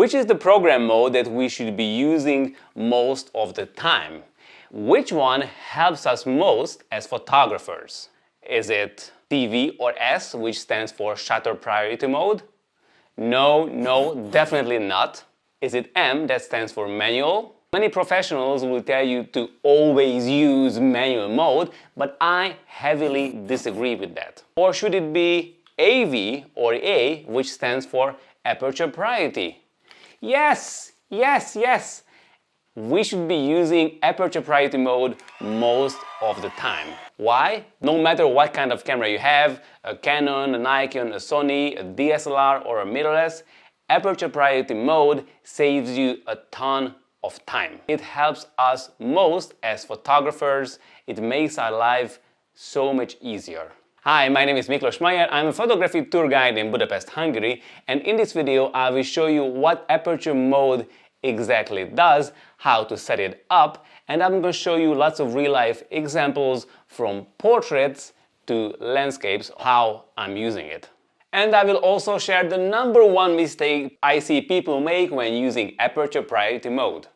Which is the program mode that we should be using most of the time? Which one helps us most as photographers? Is it TV or S, which stands for shutter priority mode? No, definitely not. Is it M, that stands for manual? Many professionals will tell you to always use manual mode, but I heavily disagree with that. Or should it be AV or A, which stands for aperture priority? Yes! We should be using aperture priority mode most of the time. Why? No matter what kind of camera you have, a Canon, a Nikon, a Sony, a DSLR or a mirrorless, aperture priority mode saves you a ton of time. It helps us most as photographers. It makes our life so much easier. Hi, my name is Miklos Mayer. I'm a photography tour guide in Budapest, Hungary, and in this video I will show you what aperture mode exactly does, how to set it up, and I'm going to show you lots of real-life examples from portraits to landscapes, how I'm using it. And I will also share the #1 mistake I see people make when using aperture priority mode.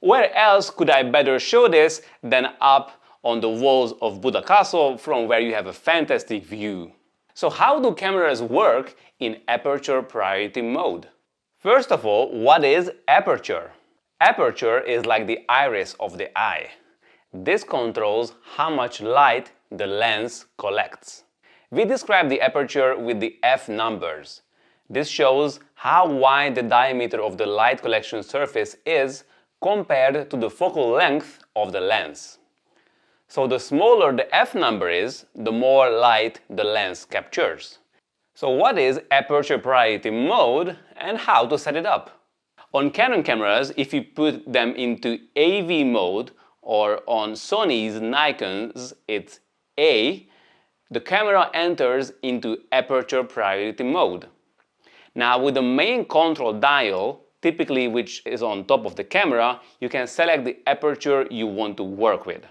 Where else could I better show this than up on the walls of Buda Castle, from where you have a fantastic view? So how do cameras work in aperture priority mode? First of all, what is aperture? Aperture is like the iris of the eye. This controls how much light the lens collects. We describe the aperture with the F numbers. This shows how wide the diameter of the light collection surface is compared to the focal length of the lens. So the smaller the F number is, the more light the lens captures. So what is aperture priority mode and how to set it up? On Canon cameras, if you put them into AV mode, or on Sony's, Nikon's, it's A, the camera enters into aperture priority mode. Now with the main control dial, typically which is on top of the camera, you can select the aperture you want to work with.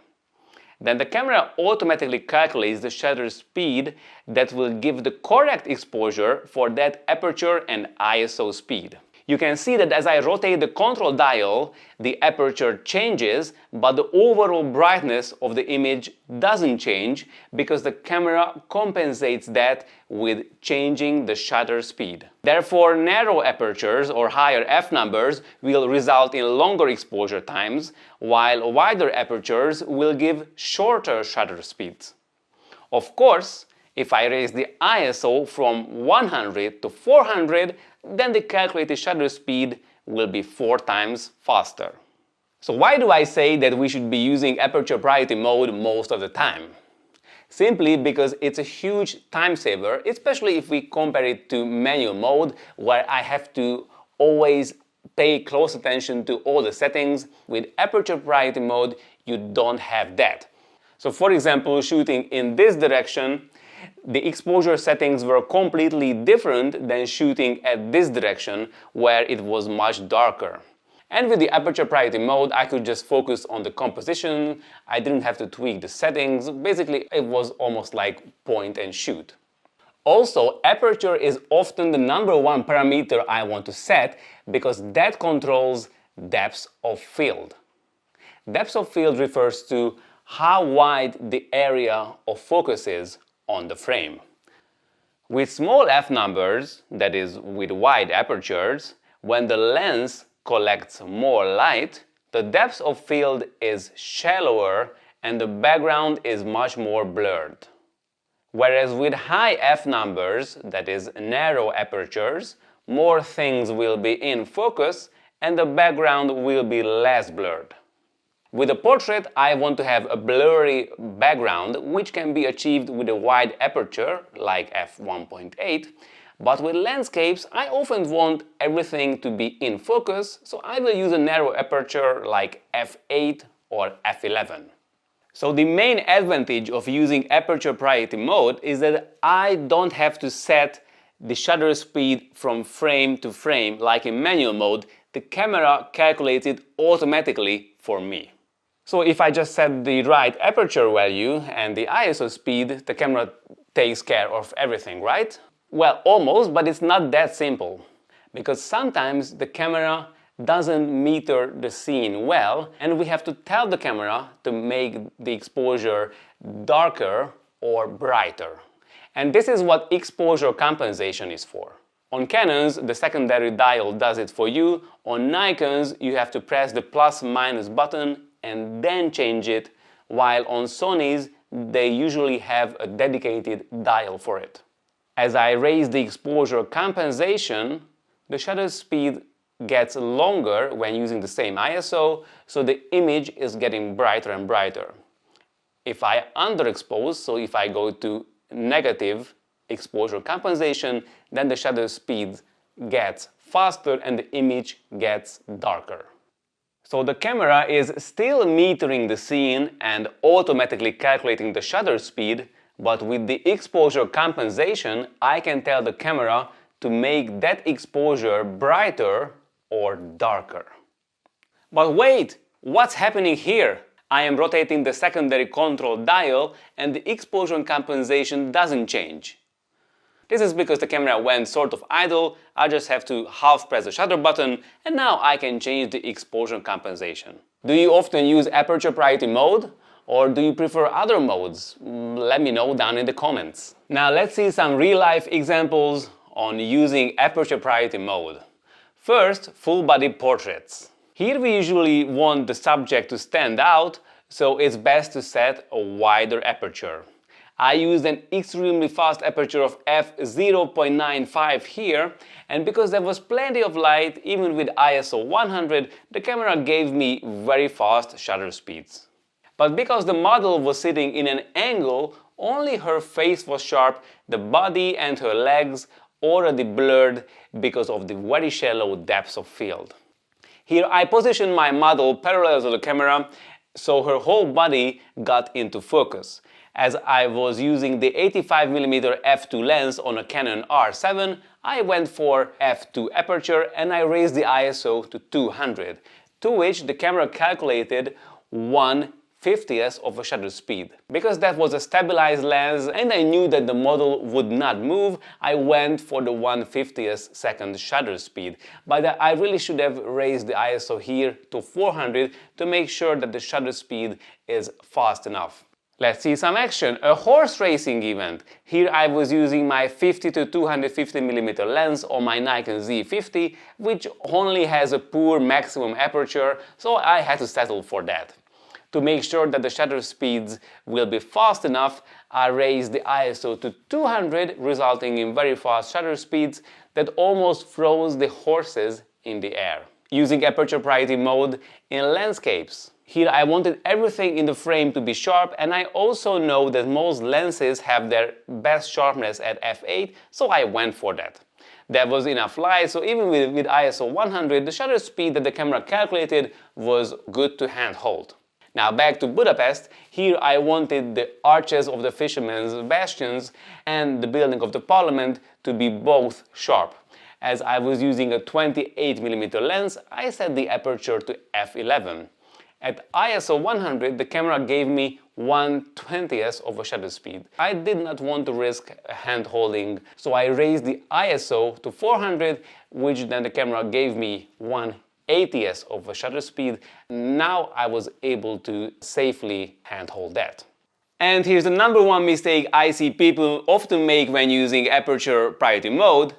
Then the camera automatically calculates the shutter speed that will give the correct exposure for that aperture and ISO speed. You can see that as I rotate the control dial, the aperture changes, but the overall brightness of the image doesn't change because the camera compensates that with changing the shutter speed. Therefore, narrow apertures or higher f numbers will result in longer exposure times, while wider apertures will give shorter shutter speeds. Of course, if I raise the ISO from 100 to 400, then the calculated shutter speed will be 4 times faster. So why do I say that we should be using aperture priority mode most of the time? Simply because it's a huge time saver, especially if we compare it to manual mode, where I have to always pay close attention to all the settings. With aperture priority mode, you don't have that. So for example, shooting in this direction, the exposure settings were completely different than shooting at this direction, where it was much darker. And with the aperture priority mode, I could just focus on the composition. I didn't have to tweak the settings. Basically, it was almost like point and shoot. Also, aperture is often the #1 parameter I want to set, because that controls depth of field. Depth of field refers to how wide the area of focus is on the frame. With small f numbers, that is with wide apertures, when the lens collects more light, the depth of field is shallower and the background is much more blurred. Whereas with high f numbers, that is narrow apertures, more things will be in focus and the background will be less blurred. With a portrait, I want to have a blurry background, which can be achieved with a wide aperture, like f1.8, but with landscapes, I often want everything to be in focus, so I will use a narrow aperture like f8 or f11. So the main advantage of using aperture priority mode is that I don't have to set the shutter speed from frame to frame like in manual mode. The camera calculates it automatically for me. So if I just set the right aperture value and the ISO speed, the camera takes care of everything, right? Well, almost, but it's not that simple. because sometimes the camera doesn't meter the scene well, and we have to tell the camera to make the exposure darker or brighter. And this is what exposure compensation is for. On Canons, the secondary dial does it for you. On Nikons, you have to press the plus/minus button and then change it, while on Sonys, they usually have a dedicated dial for it. As I raise the exposure compensation, the shutter speed gets longer when using the same ISO, so the image is getting brighter and brighter. If I underexpose, so if I go to negative exposure compensation, then the shutter speed gets faster and the image gets darker. So the camera is still metering the scene and automatically calculating the shutter speed, but with the exposure compensation, I can tell the camera to make that exposure brighter or darker. But wait, what's happening here? I am rotating the secondary control dial and the exposure compensation doesn't change. This is because the camera went sort of idle. I just have to half press the shutter button and now I can change the exposure compensation. Do you often use aperture priority mode? Or do you prefer other modes? Let me know down in the comments. Now let's see some real-life examples on using aperture priority mode. First, full-body portraits. Here we usually want the subject to stand out, so it's best to set a wider aperture. I used an extremely fast aperture of f/0.95 here, and because there was plenty of light, even with ISO 100, the camera gave me very fast shutter speeds. But because the model was sitting in an angle, only her face was sharp, the body and her legs already blurred because of the very shallow depths of field. Here I positioned my model parallel to the camera, so her whole body got into focus. As I was using the 85mm f2 lens on a Canon R7, I went for f2 aperture and I raised the ISO to 200, to which the camera calculated 1/50th of a shutter speed. Because that was a stabilized lens and I knew that the model would not move, I went for the 1/50th second shutter speed. But I really should have raised the ISO here to 400 to make sure that the shutter speed is fast enough. Let's see some action. A horse racing event. Here I was using my 50 to 250mm lens on my Nikon Z50, which only has a poor maximum aperture, so I had to settle for that. To make sure that the shutter speeds will be fast enough, I raised the ISO to 200, resulting in very fast shutter speeds that almost froze the horses in the air. Using aperture priority mode in landscapes. Here I wanted everything in the frame to be sharp, and I also know that most lenses have their best sharpness at f8, so I went for that. There was enough light, so even with ISO 100, the shutter speed that the camera calculated was good to handhold. Now back to Budapest. Here I wanted the arches of the Fisherman's Bastions and the building of the Parliament to be both sharp. As I was using a 28mm lens, I set the aperture to f11. At ISO 100, the camera gave me 1/20th of a shutter speed. I did not want to risk hand holding, so I raised the ISO to 400, which then the camera gave me 1/80th of a shutter speed. Now I was able to safely hand hold that. And here's the number one mistake I see people often make when using aperture priority mode,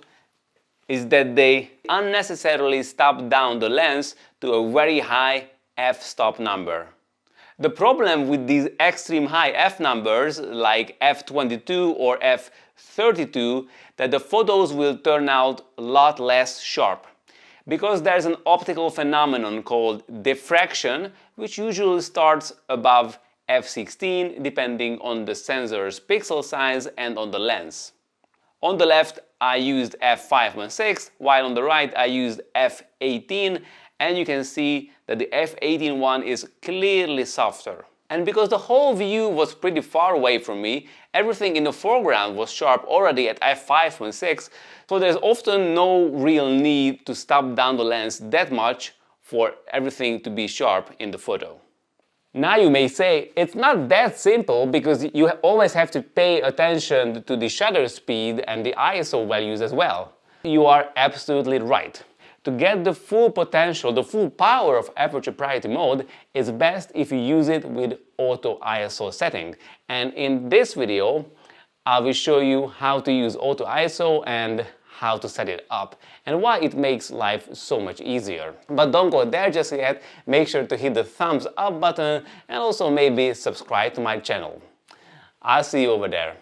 is that they unnecessarily stop down the lens to a very high f-stop number. The problem with these extreme high f numbers like f22 or f32 that the photos will turn out a lot less sharp. Because there's an optical phenomenon called diffraction, which usually starts above f16 depending on the sensor's pixel size and on the lens. On the left I used f5.6, while on the right I used f18, and you can see that the f18 one is clearly softer. And because the whole view was pretty far away from me, everything in the foreground was sharp already at f5.6, so there's often no real need to stop down the lens that much for everything to be sharp in the photo. Now you may say, it's not that simple because you always have to pay attention to the shutter speed and the ISO values as well. you are absolutely right. To get the full potential, the full power of aperture priority mode, it's best if you use it with auto ISO setting. And in this video, I will show you how to use auto ISO and how to set it up and why it makes life so much easier. But don't go there just yet. Make sure to hit the thumbs up button and also maybe subscribe to my channel. I'll see you over there.